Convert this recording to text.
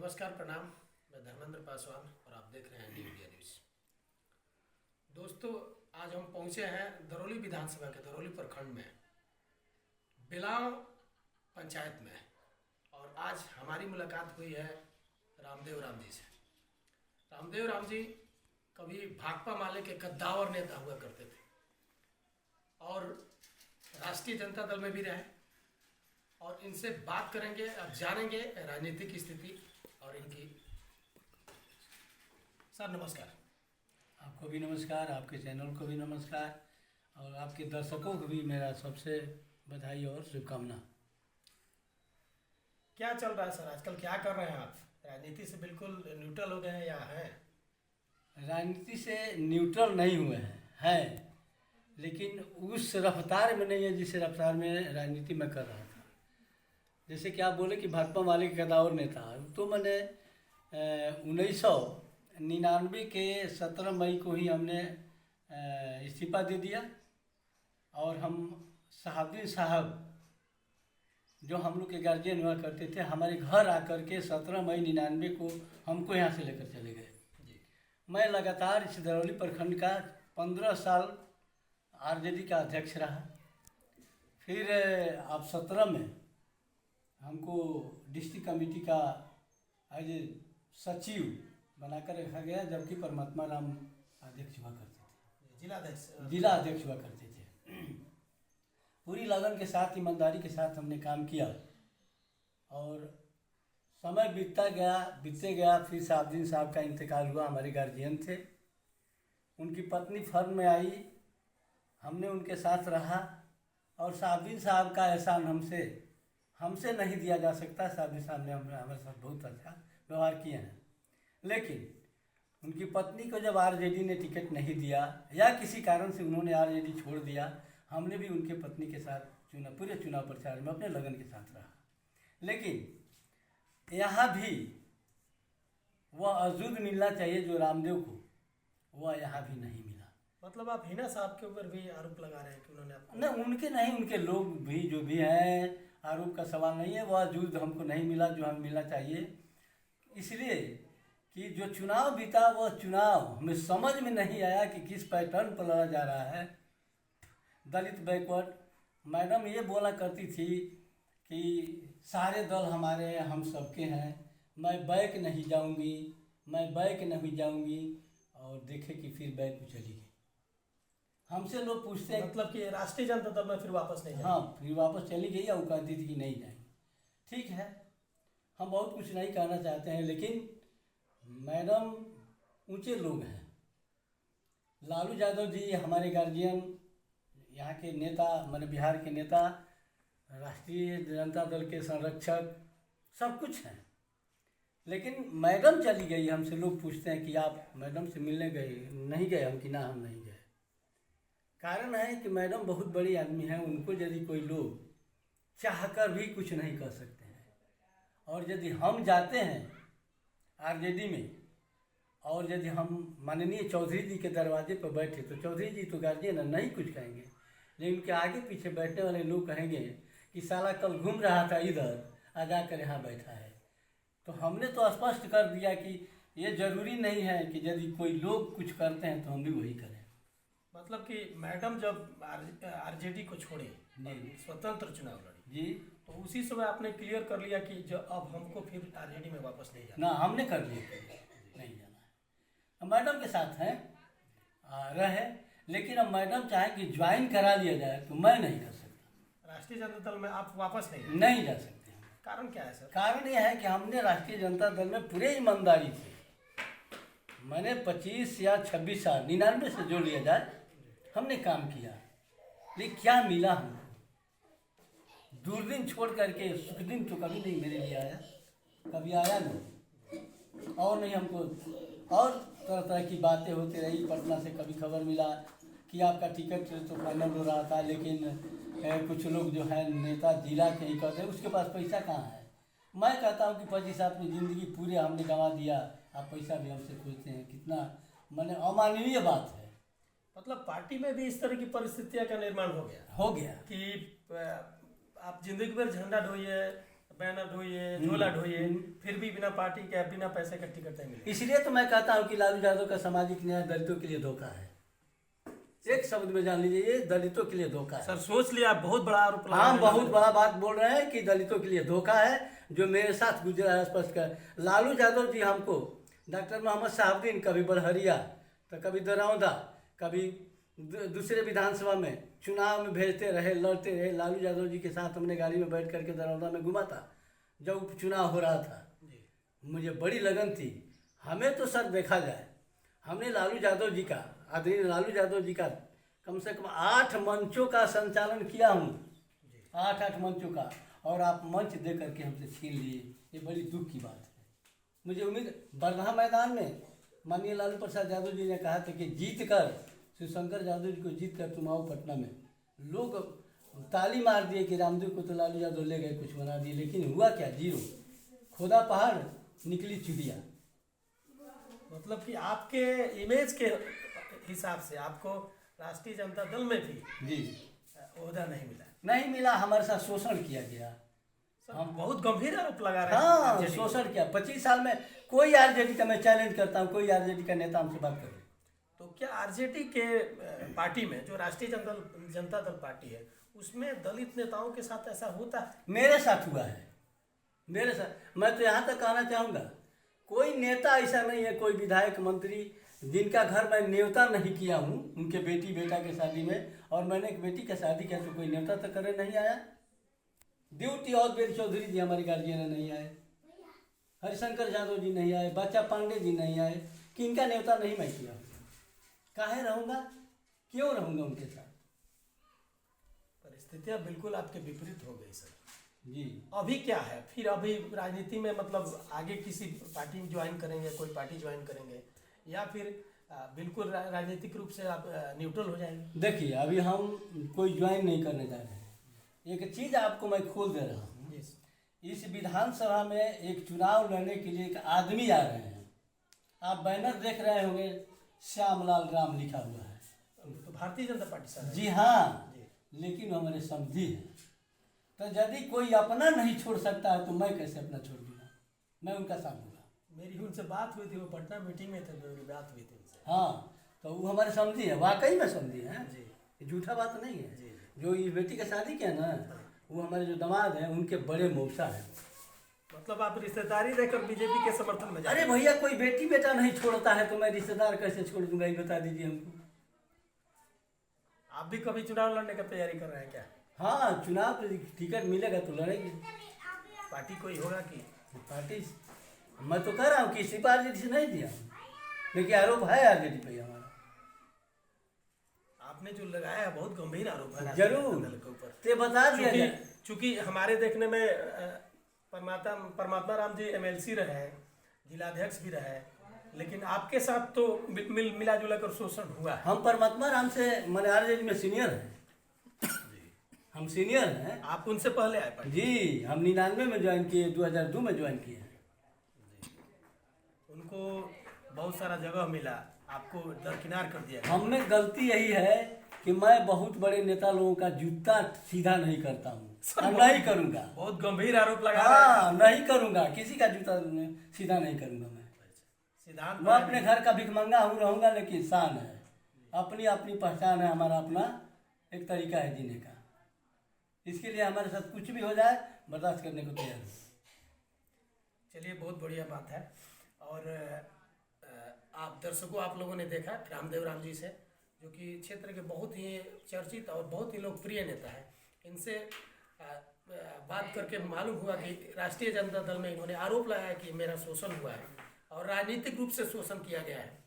नमस्कार, प्रणाम। मैं धर्मेंद्र पासवान और आप देख रहे हैं न्यू इंडिया न्यूज़। दोस्तों, आज हम पहुंचे हैं दरौली विधानसभा के दरौली प्रखंड में बिलाव पंचायत में, और आज हमारी मुलाकात हुई है रामदेव राम जी से। रामदेव राम जी कभी भाकपा माले के कद्दावर नेता हुआ करते थे और राष्ट्रीय जनता दल में भी रहे, और इनसे बात करेंगे, अब जानेंगे राजनीतिक स्थिति और इनकी। सर नमस्कार। आपको भी नमस्कार, आपके चैनल को भी नमस्कार और आपके दर्शकों को भी मेरा सबसे बधाई और शुभकामना। क्या चल रहा है सर आजकल, क्या कर रहे हैं आप? राजनीति से बिल्कुल न्यूट्रल हो गए हैं या हैं? राजनीति से न्यूट्रल नहीं हुए हैं, लेकिन उस रफ्तार में नहीं है जिस रफ्तार में राजनीति में कर रहा था। जैसे कि आप बोले कि भाकपा माले के कदावर नेता, तो मैंने 1999 के 17 मई को ही हमने इस्तीफा दे दिया, और हम साहबुद्दीन साहब जो हम लोग के गार्जियन हुआ करते थे, हमारे घर आकर के 17 मई 99 को हमको यहाँ से लेकर चले गए। मैं लगातार इस दरौली प्रखंड का 15 साल आरजेडी का अध्यक्ष रहा। फिर अब 17 में हमको डिस्ट्रिक्ट कमेटी का एज सचिव बनाकर रखा गया, जबकि परमात्मा राम अध्यक्ष हुआ करते थे, जिला अध्यक्ष हुआ करते थे। पूरी लगन के साथ, ईमानदारी के साथ हमने काम किया, और समय बीतते गया। फिर साहबुद्दीन साहब का इंतकाल हुआ, हमारे गार्जियन थे। उनकी पत्नी फर्म में आई, हमने उनके साथ रहा, और साहबुद्दीन साहब का एहसान हमसे नहीं दिया जा सकता। साहबुद्दीन साहब ने हमारे साथ बहुत अच्छा व्यवहार किए हैं, लेकिन उनकी पत्नी को जब आरजेडी ने टिकट नहीं दिया या किसी कारण से उन्होंने आरजेडी छोड़ दिया, हमने भी उनके पत्नी के साथ पूरे चुनाव प्रचार में अपने लगन के साथ रहा। लेकिन यहाँ भी वह अजूद मिलना चाहिए जो रामदेव को, वह यहाँ भी नहीं मिला। मतलब आप हिना साहब के ऊपर भी आरोप लगा रहे हैं कि उन्होंने आपको? नहीं, उनके नहीं, उनके लोग भी जो भी हैं, आरोप का सवाल नहीं है। वह अजूद हमको नहीं मिला जो हमें मिलना चाहिए, इसलिए कि जो चुनाव बीता वह चुनाव हमें समझ में नहीं आया कि किस पैटर्न पर लड़ा जा रहा है। दलित बैकवर्ड मैडम ये बोला करती थी कि सारे दल हमारे हैं, हम सबके हैं, मैं बैक नहीं जाऊंगी, और देखे कि फिर बैक को चली गई। हमसे लोग पूछते हैं, मतलब कि राष्ट्रीय जनता दल में फिर वापस नहीं जाएगी? हाँ, फिर वापस चली गई, और कहती थी कि नहीं जाएंगे। ठीक है, हम बहुत कुछ नहीं कहना चाहते हैं, लेकिन मैडम ऊंचे लोग हैं। लालू यादव जी हमारे गार्जियन, यहाँ के नेता, माने बिहार के नेता, राष्ट्रीय जनता दल के संरक्षक, सब कुछ हैं। लेकिन मैडम चली गई, हमसे लोग पूछते हैं कि आप मैडम से मिलने गए? नहीं गए हम, कि ना हम नहीं गए। कारण है कि मैडम बहुत बड़ी आदमी है, उनको यदि कोई लोग चाहकर भी कुछ नहीं कर सकते हैं। और यदि हम जाते हैं आरजेडी में, और यदि हम माननीय चौधरी जी के दरवाजे पर बैठे, तो चौधरी जी तो गार्जियन नहीं कुछ कहेंगे, लेकिन उनके आगे पीछे बैठने वाले लोग कहेंगे कि साला कल घूम रहा था इधर, आ जाकर यहाँ बैठा है। तो हमने तो स्पष्ट कर दिया कि ये जरूरी नहीं है कि यदि कोई लोग कुछ करते हैं तो हम भी वही करें। मतलब कि मैडम जब आरजेडी को छोड़े, स्वतंत्र चुनाव लड़ी जी, तो उसी समय आपने क्लियर कर लिया कि जो अब हमको फिर आरजेडी में वापस नहीं जाना? ना, हमने कर लिया नहीं जाना है। मैडम के साथ हैं रहे, लेकिन अब मैडम चाहे कि ज्वाइन करा लिया जाए तो मैं नहीं कर सकता। राष्ट्रीय जनता दल में आप वापस नहीं जा सकते। कारण क्या है सर? कारण यह है कि हमने राष्ट्रीय जनता दल में पूरे ईमानदारी से, मैंने 25 या 26 साल, 99 से जो लिया जाए, हमने काम किया। लेकिन क्या मिला हमको? दुर्दिन छोड़ करके सुखदिन तो कभी नहीं मेरे लिए आया, कभी आया नहीं। और नहीं, हमको और तरह तरह की बातें होती रही। पटना से कभी खबर मिला कि आपका टिकट तो फाइनल हो रहा था, लेकिन कुछ लोग जो है नेता जिला के ही कहते हैं, उसके पास पैसा कहाँ है। मैं कहता हूँ कि पति साहब अपनी ज़िंदगी पूरे हमने गंवा दिया, आप पैसा भी हमसे पूछते हैं, कितना माने अमानवीय बात है। मतलब पार्टी में भी इस तरह की परिस्थितियां का निर्माण हो गया हो गया कि आप जिंदगी भर झंडा ढोइए, बैनर ढोइए, झोला ढोइए, फिर भी बिना पार्टी के बिना पैसे का टिकट नहीं मिले। इसलिए तो मैं कहता हूँ कि लालू यादव का सामाजिक न्याय दलितों के लिए धोखा है। एक शब्द में जान लीजिए, ये दलितों के लिए धोखा है। सर सोच लिया, आप बहुत बड़ा आरोप लगा हम रहे हैं। बहुत बड़ा बात बोल रहे हैं कि दलितों के लिए धोखा है। जो मेरे साथ गुजरा है स्पष्ट कर, लालू यादव जी हमको डॉक्टर मोहम्मद साहबुद्दीन कभी बरहरिया तो कभी दरौंदा, कभी दूसरे विधानसभा में चुनाव में भेजते रहे, लड़ते रहे। लालू यादव जी के साथ हमने गाड़ी में बैठ करके दरौंदा में घुमा था जब उपचुनाव हो रहा था। मुझे बड़ी लगन थी। हमें तो सर देखा जाए, हमने लालू यादव जी का, आदरणीय लालू यादव जी का कम से कम 8 मंचों का संचालन किया हूँ, 8 मंचों का, और आप मंच दे करके हमसे छीन लिए। ये बड़ी दुख की बात है। मुझे उम्मीद बरधा मैदान में माननीय लालू प्रसाद यादव जी ने कहा था कि जीत कर, शिवशंकर यादव जी को जीत कर तुम आओ पटना में। लोग ताली मार दिए कि रामदेव को तो लालू यादव ले गए, कुछ बना दिए, लेकिन हुआ क्या? जीरो। खोदा पहाड़ निकली चिड़िया। मतलब कि आपके इमेज के हिसाब से आपको राष्ट्रीय जनता दल में भी जी ओहदा नहीं मिला। नहीं मिला, हमारे साथ शोषण किया गया। हम बहुत गंभीर आरोप लगा रहे हैं। हाँ, RJD शोषण किया। 25 साल में कोई आरजेडी का, मैं चैलेंज करता हूँ, कोई आरजेडी का नेता हमसे बात करे। तो क्या आरजेडी के पार्टी में, जो राष्ट्रीय जनता दल पार्टी है, उसमें दलित नेताओं के साथ ऐसा होता है? मेरे साथ हुआ है, मेरे साथ। मैं तो यहाँ तक कहना चाहूँगा, कोई नेता ऐसा नहीं है, कोई विधायक मंत्री जिनका घर मैं न्योता नहीं किया हूँ उनके बेटी बेटा के शादी में, और मैंने एक बेटी का शादी किया तो कोई न्योता तो करे नहीं आया। ड्यूटी और बेर चौधरी जी हमारे गार्जियन नहीं आए, हरिशंकर यादव जी नहीं आए, बच्चा पांडे जी नहीं आए, किनका न्योता नहीं मैं किया हूँ। काहे रहूँगा, क्यों रहूँगा उनके साथ? परिस्थितियाँ बिल्कुल आपके विपरीत हो गई सर जी। अभी क्या है फिर? अभी राजनीति में मतलब आगे किसी पार्टी में ज्वाइन करेंगे, कोई पार्टी ज्वाइन करेंगे, या फिर बिल्कुल राजनीतिक रूप से आप न्यूट्रल हो जाएंगे? देखिए, अभी हम कोई ज्वाइन नहीं करने जा रहे हैं। एक चीज़ आपको मैं खोल दे रहा हूँ, इस विधानसभा में एक चुनाव लड़ने के लिए एक आदमी आ रहे हैं। आप बैनर देख रहे होंगे, श्यामलाल राम लिखा हुआ है। तो भारतीय जनता पार्टी सर? जी हाँ, लेकिन वो हमारे समझी है। तो यदि कोई अपना नहीं छोड़ सकता है तो मैं कैसे अपना छोड़ दूंगा? मैं उनका साथ दूंगा। मेरी उनसे बात हुई थी, वो पटना मीटिंग में थे, मेरी बात हुई थी उनसे। हाँ, तो वो हमारे समझी है, वाकई में समझी है जी। झूठा बात नहीं है। जी। जो ये बेटी का शादी किया ना, वो हमारे जो दामाद हैं उनके बड़े मौसा हैं। मतलब आप रिश्तेदारी देकर बीजेपी के समर्थन में? अरे भैया, कोई बेटी बेटा नहीं छोड़ता है तो मैं रिश्तेदार कैसे छोड़ दूंगा, ये बता दीजिए हमको। आप भी कभी चुनाव लड़ने की तैयारी कर रहे हैं क्या? हाँ, चुनाव पे टिकट मिलेगा तो लड़ेंगे। पार्टी कोई होगा कि? पार्टी मैं तो कह रहा हूँ कि इसी पर आरजेडी से नहीं दिया, लेकिन आरोप है आरजेडी पे हमारा। आपने जो लगाया है बहुत गंभीर आरोप है जरूर, दल के ऊपर। ते बता दिया जाए। चूंकि हमारे देखने में परमात्मा राम जी MLC रहे हैं, जिलाध्यक्ष भी रहे, लेकिन आपके साथ तो मिला जुला कर शोषण हुआ है। हम परमात्मा राम से मैंने आरजेडी में सीनियर हैं, हम सीनियर हैं। आप उनसे पहले आए पार्टी? जी, हम 99 में ज्वाइन किए, 2002 में ज्वाइन किए हैं। उनको बहुत सारा जगह मिला, आपको दरकिनार कर दिया। हमने गलती यही है कि मैं बहुत बड़े नेता लोगों का जूता सीधा नहीं करता हूँ, नहीं करूँगा। बहुत गंभीर आरोप लगा। हाँ, नहीं करूँगा, किसी का जूता सीधा नहीं करूँगा। मैं सिद्धांत मैं अपने घर का भिखमंगा हूँ, रहूँगा, लेकिन शान है, अपनी अपनी पहचान है, हमारा अपना एक तरीका है जीने का। इसके लिए हमारे साथ कुछ भी हो जाए बर्दाश्त करने को तैयार है। चलिए, बहुत बढ़िया बात है। और आप दर्शकों, आप लोगों ने देखा रामदेव राम जी से, जो कि क्षेत्र के बहुत ही चर्चित और बहुत ही लोकप्रिय नेता है। इनसे बात करके मालूम हुआ कि राष्ट्रीय जनता दल में इन्होंने आरोप लगाया कि मेरा शोषण हुआ है और राजनीतिक रूप से शोषण किया गया है।